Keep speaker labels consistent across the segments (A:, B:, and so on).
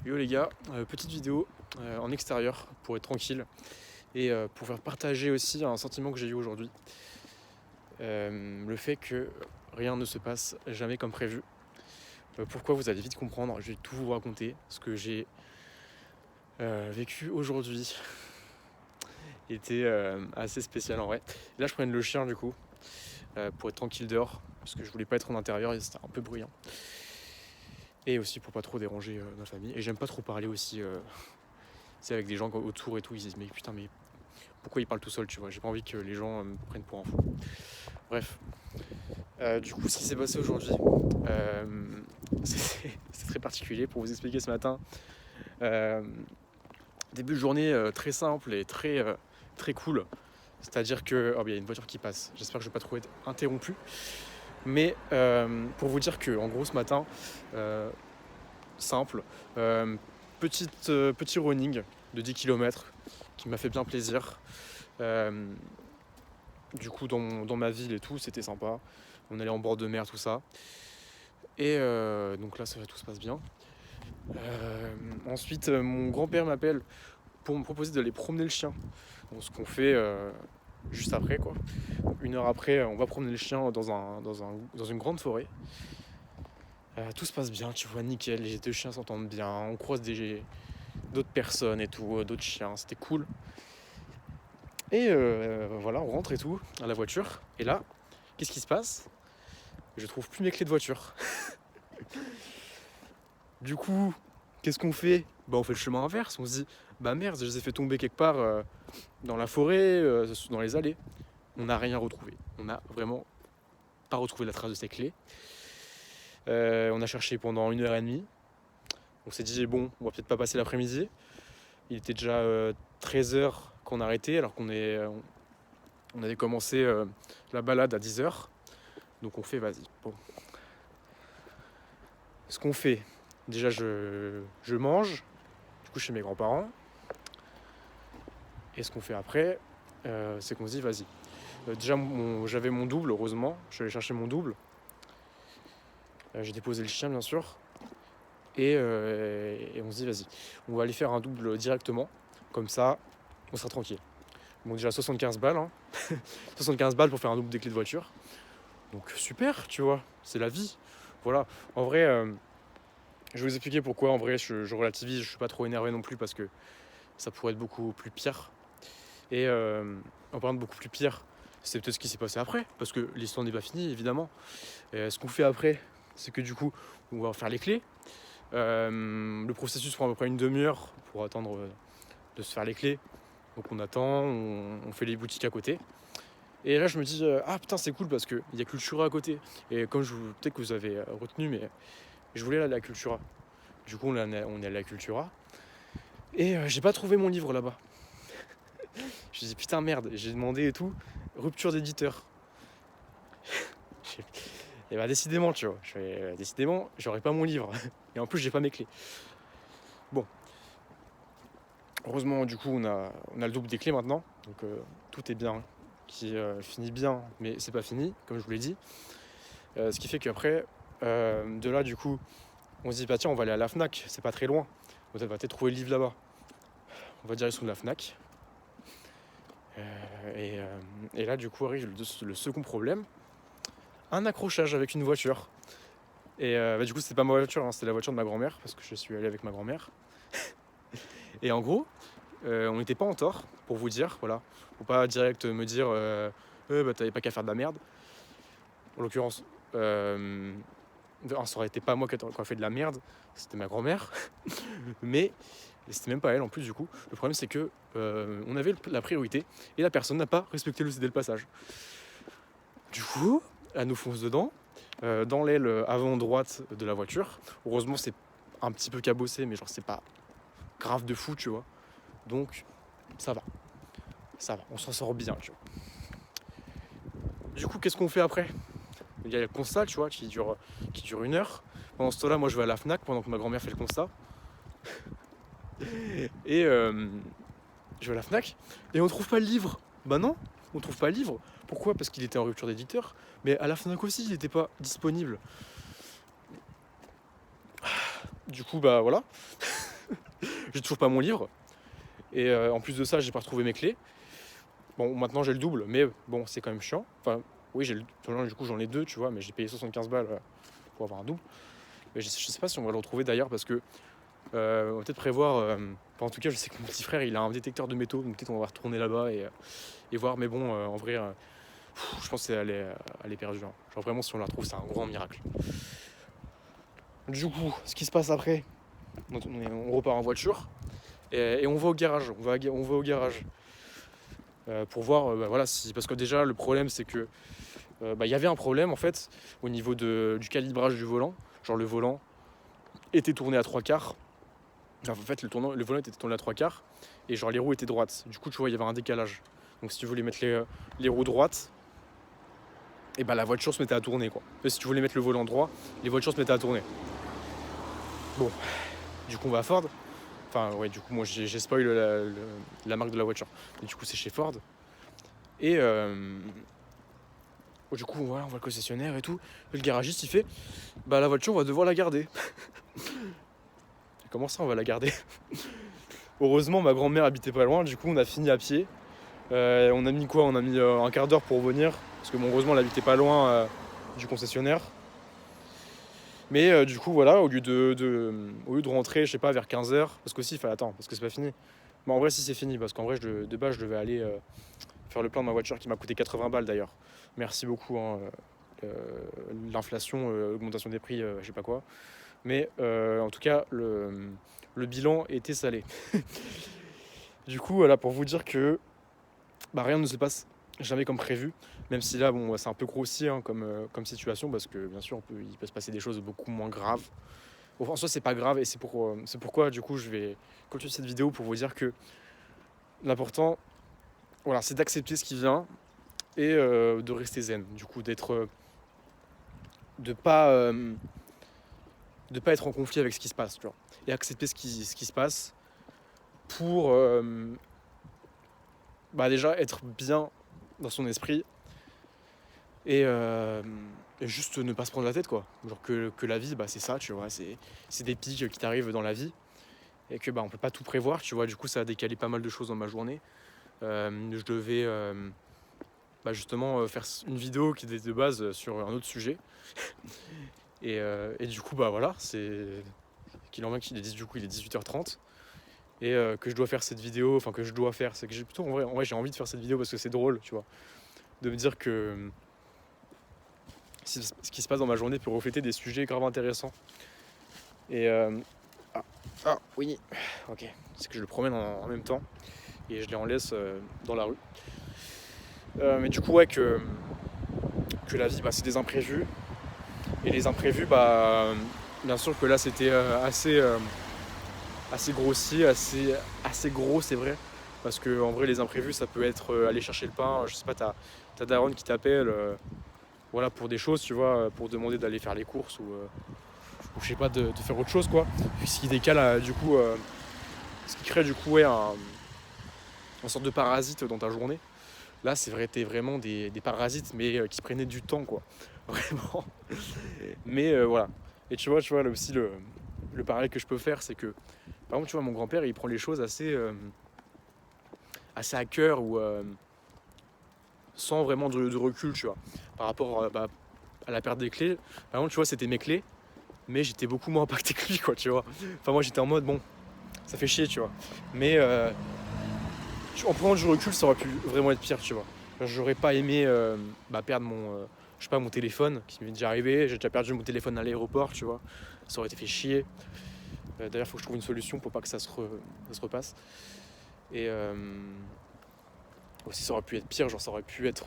A: Yo les gars, petite vidéo en extérieur pour être tranquille et pour faire partager aussi un sentiment que j'ai eu aujourd'hui. Le fait que rien ne se passe jamais comme prévu. Pourquoi vous allez vite comprendre, je vais tout vous raconter. Ce que j'ai vécu aujourd'hui était assez spécial en vrai. Et là je prenne le chien du coup pour être tranquille dehors parce que je voulais pas être en intérieur et c'était un peu bruyant. Et aussi pour pas trop déranger ma famille. Et j'aime pas trop parler aussi c'est avec des gens autour et tout, ils disent mais putain mais pourquoi il parle tout seul, tu vois, j'ai pas envie que les gens me prennent pour un fou. Bref, du coup ce qui s'est passé aujourd'hui, euh, c'est très particulier pour vous expliquer ce matin. Euh, Début de journée très simple et très cool, c'est-à-dire que il y a une voiture qui passe, j'espère que je vais pas trop être interrompu, mais pour vous dire que en gros ce matin, euh, simple, petit running de 10 km qui m'a fait bien plaisir. Euh, du coup, dans ma ville et tout, c'était sympa. On allait en bord de mer, tout ça. Et donc là, tout se passe bien. Ensuite, mon grand-père m'appelle pour me proposer d'aller promener le chien. Donc, ce qu'on fait juste après, quoi. Une heure après, on va promener le chien dans une grande forêt. Tout se passe bien, tu vois, nickel. Les deux chiens s'entendent bien. On croise d'autres personnes et tout, d'autres chiens. C'était cool. Et voilà, on rentre et tout, à la voiture. Et là, qu'est-ce qui se passe? Je trouve plus mes clés de voiture. Du coup, qu'est-ce qu'on fait? Bah on fait le chemin inverse, on se dit bah merde, je les ai fait tomber quelque part dans la forêt, dans les allées. On n'a rien retrouvé. On n'a vraiment pas retrouvé la trace de ces clés. On a cherché pendant 1 heure et demie. On s'est dit bon, on va peut-être pas passer l'après-midi. Il était déjà 13 h qu'on a arrêté alors on avait commencé la balade à 10 h. Donc on fait vas-y. Bon. Ce qu'on fait, déjà je mange, du coup chez mes grands-parents. Et ce qu'on fait après, c'est qu'on se dit vas-y. Déjà j'avais mon double, heureusement. Je suis allé chercher mon double. J'ai déposé le chien bien sûr. Et on se dit vas-y. On va aller faire un double directement. Comme ça, on sera tranquille. Bon déjà 75 balles. Hein. 75 balles pour faire un double des clés de voiture. Donc super, tu vois. C'est la vie. Voilà. En vrai, je vais vous expliquer pourquoi. En vrai, je relativise. Je suis pas trop énervé non plus parce que ça pourrait être beaucoup plus pire. Et en parlant de beaucoup plus pire, c'est peut-être ce qui s'est passé après, parce que l'histoire n'est pas finie, évidemment. Et ce qu'on fait après, c'est que du coup, on va faire les clés. Le processus prend à peu près une demi-heure pour attendre de se faire les clés. Donc on attend, on fait les boutiques à côté. Et là, je me dis, ah putain, c'est cool parce qu'il y a Cultura à côté. Et comme peut-être que vous avez retenu, mais je voulais aller à la Cultura. Du coup, on est allé à la Cultura. Et j'ai pas trouvé mon livre là-bas. Je me dis putain merde, j'ai demandé et tout, rupture d'éditeur. Et bah décidément tu vois, décidément j'aurais pas mon livre. Et en plus j'ai pas mes clés. Bon, heureusement du coup on a le double des clés maintenant, donc tout est bien, qui finit bien, mais c'est pas fini, comme je vous l'ai dit. Ce qui fait qu'après, de là du coup, on se dit bah tiens on va aller à la Fnac, c'est pas très loin. On va peut-être trouver le livre là-bas. On va direction de la Fnac. Et là du coup arrive le second problème. Un accrochage avec une voiture. Et du coup, c'était pas ma voiture, hein, c'était la voiture de ma grand-mère, parce que je suis allé avec ma grand-mère. Et en gros, on n'était pas en tort, pour vous dire, voilà. Faut pas direct me dire, bah t'avais pas qu'à faire de la merde. En l'occurrence, ça aurait été pas moi qui a fait de la merde, c'était ma grand-mère. Mais c'était même pas elle en plus, du coup. Le problème, c'est que on avait la priorité, et la personne n'a pas respecté le CD de passage. Du coup, elle nous fonce dedans. Dans l'aile avant droite de la voiture. Heureusement, c'est un petit peu cabossé, mais genre, c'est pas grave de fou, tu vois. Donc, ça va. Ça va, on s'en sort bien, tu vois. Du coup, qu'est-ce qu'on fait après? Il y a le constat, tu vois, qui dure 1 heure. Pendant ce temps-là, moi, je vais à la Fnac pendant que ma grand-mère fait le constat. Et je vais à la Fnac et on trouve pas le livre. Bah non, on trouve pas le livre. Pourquoi? Parce qu'il était en rupture d'éditeur. Mais à la Fnac aussi, il n'était pas disponible. Du coup, bah voilà. J'ai toujours pas mon livre. Et en plus de ça, j'ai pas retrouvé mes clés. Bon, maintenant j'ai le double, mais bon, c'est quand même chiant. Enfin, oui, du coup j'en ai deux, tu vois, mais j'ai payé 75 balles pour avoir un double. Mais je sais pas si on va le retrouver d'ailleurs parce que on va peut-être prévoir. Enfin, en tout cas, je sais que mon petit frère il a un détecteur de métaux, donc peut-être on va retourner là-bas et voir. Mais bon, en vrai, je pense qu'elle est perdue. Hein. Genre vraiment, si on la retrouve, c'est un grand miracle. Du coup, ce qui se passe après, on repart en voiture et on va au garage. On va au garage pour voir, voilà, parce que déjà le problème c'est que y avait un problème en fait au niveau du calibrage du volant. Genre le volant était tourné à 3/4. Enfin, en fait, le volant était tourné à 3/4 et genre les roues étaient droites. Du coup, tu vois, il y avait un décalage. Donc si tu voulais mettre les roues droites, et la voiture se mettait à tourner quoi. Et si tu voulais mettre le volant droit, les voitures se mettaient à tourner. Bon, du coup on va à Ford. Enfin ouais, du coup moi j'ai spoil la marque de la voiture. Et du coup c'est chez Ford. Et du coup voilà, on va au concessionnaire et tout. Et le garagiste il fait la voiture on va devoir la garder. Comment ça on va la garder? Heureusement ma grand-mère habitait pas loin, du coup on a fini à pied. On a mis quoi? On a mis un quart d'heure pour venir. Parce que bon, heureusement elle habitait pas loin du concessionnaire. Mais du coup voilà, au lieu de rentrer, je sais pas, vers 15h, parce qu'aussi il fallait attendre, parce que c'est pas fini. Mais en vrai si c'est fini, parce qu'en vrai de base je devais aller faire le plein de ma voiture qui m'a coûté 80 balles d'ailleurs. Merci beaucoup, hein, l'inflation, l'augmentation des prix, je sais pas quoi. Mais en tout cas, le bilan était salé. Du coup, voilà, pour vous dire que rien ne se passe jamais comme prévu. Même si là, bon, c'est un peu grossier hein, comme situation, parce que bien sûr, il peut se passer des choses beaucoup moins graves. Bon, en soi, c'est pas grave, et c'est pourquoi, du coup, je vais continuer cette vidéo pour vous dire que l'important, voilà, c'est d'accepter ce qui vient et de rester zen. Du coup, de pas être en conflit avec ce qui se passe, tu vois, et accepter ce qui se passe pour déjà être bien dans son esprit et juste ne pas se prendre la tête, quoi. Genre que la vie, c'est ça, tu vois, c'est des pics qui t'arrivent dans la vie et que on peut pas tout prévoir, tu vois. Du coup, ça a décalé pas mal de choses dans ma journée. Je devais justement faire une vidéo qui était de base sur un autre sujet et du coup voilà, c'est qu'il en vient qu'il est du coup il est 18h30 et que je dois faire cette vidéo, enfin que je dois faire, c'est que j'ai plutôt en vrai j'ai envie de faire cette vidéo parce que c'est drôle, tu vois, de me dire que ce qui se passe dans ma journée peut refléter des sujets grave intéressants. Et oui, ok, c'est que je le promène en même temps et je les en laisse dans la rue. Mais du coup ouais, que la vie c'est des imprévus et les imprévus bien sûr que là c'était assez grossier, assez gros, c'est vrai, parce que en vrai les imprévus ça peut être aller chercher le pain, je sais pas, t'as daronne qui t'appelle voilà, pour des choses, tu vois, pour demander d'aller faire les courses ou je sais pas, de faire autre chose, quoi. Ce qui décale du coup ce qui crée du coup ouais, un sorte de parasite dans ta journée. Là c'est vrai, t'es vraiment des parasites mais qui prenaient du temps, quoi. Vraiment. Mais voilà. Et tu vois là aussi le parallèle que je peux faire, c'est que par exemple tu vois mon grand-père il prend les choses assez à cœur ou sans vraiment de recul, tu vois, par rapport à la perte des clés. Par exemple tu vois c'était mes clés mais j'étais beaucoup moins impacté que lui, quoi, tu vois. Enfin moi j'étais en mode bon ça fait chier, tu vois, mais en prenant du recul ça aurait pu vraiment être pire, tu vois. J'aurais pas aimé perdre je sais pas, mon téléphone qui m'est déjà arrivé. J'ai déjà perdu mon téléphone à l'aéroport, tu vois, ça aurait été fait chier. D'ailleurs il faut que je trouve une solution pour pas que ça se repasse. Et aussi ça aurait pu être pire, genre ça aurait pu être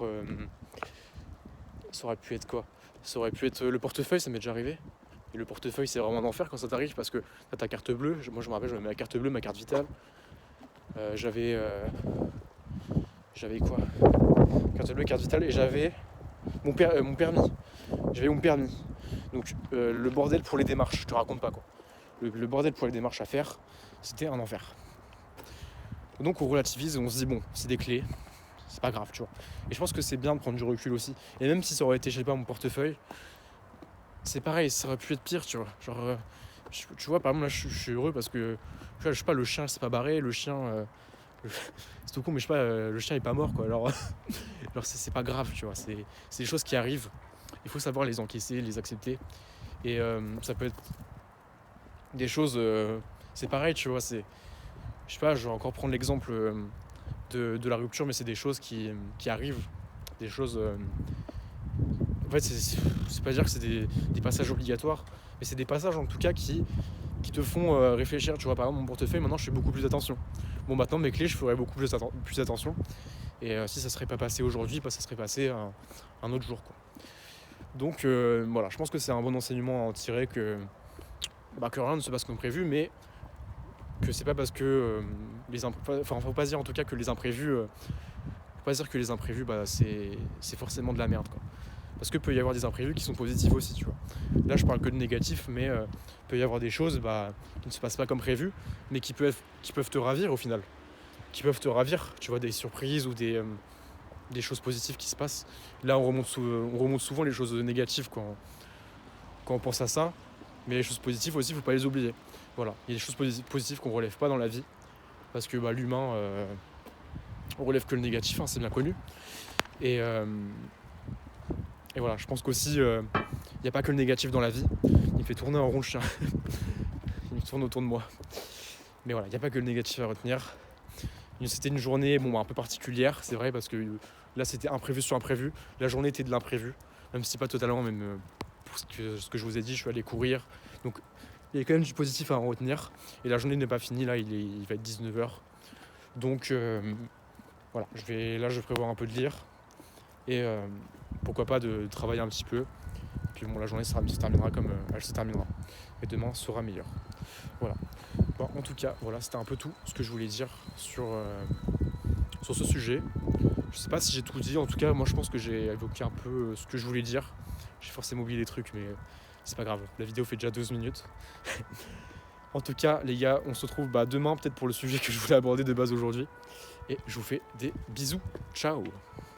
A: quoi, ça aurait pu être le portefeuille, ça m'est déjà arrivé. Et le portefeuille c'est vraiment un enfer quand ça t'arrive parce que t'as ta carte bleue. Moi je me rappelle, je me mets ma carte bleue, ma carte vitale. J'avais quoi, carte bleue, carte vitale, et j'avais mon permis. J'avais mon permis. Donc le bordel pour les démarches, je te raconte pas, quoi. Le bordel pour les démarches à faire, c'était un enfer. Donc on relativise et on se dit bon, c'est des clés, c'est pas grave, tu vois. Et je pense que c'est bien de prendre du recul aussi. Et même si ça aurait été, je sais pas, mon portefeuille, c'est pareil, ça aurait pu être pire, tu vois. Genre Tu vois, par exemple, là, je suis heureux parce que, tu vois, je sais pas, le chien s'est pas barré, le chien. Le- c'est tout con, mais je sais pas, le chien est pas mort, quoi. Alors, alors c'est pas grave, tu vois. C'est des choses qui arrivent. Il faut savoir les encaisser, les accepter. Et ça peut être des choses. C'est pareil, tu vois. Je sais pas, je vais encore prendre l'exemple de la rupture, mais c'est des choses qui arrivent. Des choses. En fait, c'est pas dire que c'est des passages obligatoires, mais c'est des passages en tout cas qui te font réfléchir. Tu vois, par exemple, mon portefeuille, maintenant, je fais beaucoup plus attention. Bon, maintenant, mes clés, je ferais beaucoup plus attention. Et si ça serait pas passé aujourd'hui, bah, ça serait passé un autre jour, quoi. Donc, voilà, je pense que c'est un bon enseignement à en tirer que rien ne se passe comme prévu, mais que c'est pas parce que faut pas dire en tout cas que les imprévus. Faut pas dire que les imprévus, bah, c'est forcément de la merde, quoi. Parce qu'il peut y avoir des imprévus qui sont positifs aussi, tu vois. Là, je parle que de négatif, mais il peut y avoir des choses qui ne se passent pas comme prévu, mais qui peuvent te ravir au final. Qui peuvent te ravir, tu vois, des surprises ou des choses positives qui se passent. Là, on remonte souvent les choses négatives quand on pense à ça, mais les choses positives aussi, il ne faut pas les oublier. Voilà, il y a des choses positives qu'on ne relève pas dans la vie, parce que l'humain, on relève que le négatif, hein, c'est bien connu. Et, et voilà, je pense qu'aussi, il n'y a pas que le négatif dans la vie. Il me fait tourner en rond le chien. Il me tourne autour de moi. Mais voilà, il n'y a pas que le négatif à retenir. C'était une journée un peu particulière, c'est vrai, parce que là, c'était imprévu sur imprévu. La journée était de l'imprévu, même si pas totalement, même pour ce que je vous ai dit, je suis allé courir. Donc, il y a quand même du positif à en retenir. Et la journée n'est pas finie, là, il va être 19h. Donc, voilà, je vais prévoir un peu de lire. Et pourquoi pas de travailler un petit peu. Puis bon, la journée se terminera comme elle se terminera. Et demain sera meilleur. Voilà. Bon, en tout cas, voilà, c'était un peu tout ce que je voulais dire sur ce sujet. Je sais pas si j'ai tout dit. En tout cas, moi, je pense que j'ai évoqué un peu ce que je voulais dire. J'ai forcément oublié des trucs, mais c'est pas grave. La vidéo fait déjà 12 minutes. En tout cas, les gars, on se retrouve demain, peut-être pour le sujet que je voulais aborder de base aujourd'hui. Et je vous fais des bisous. Ciao.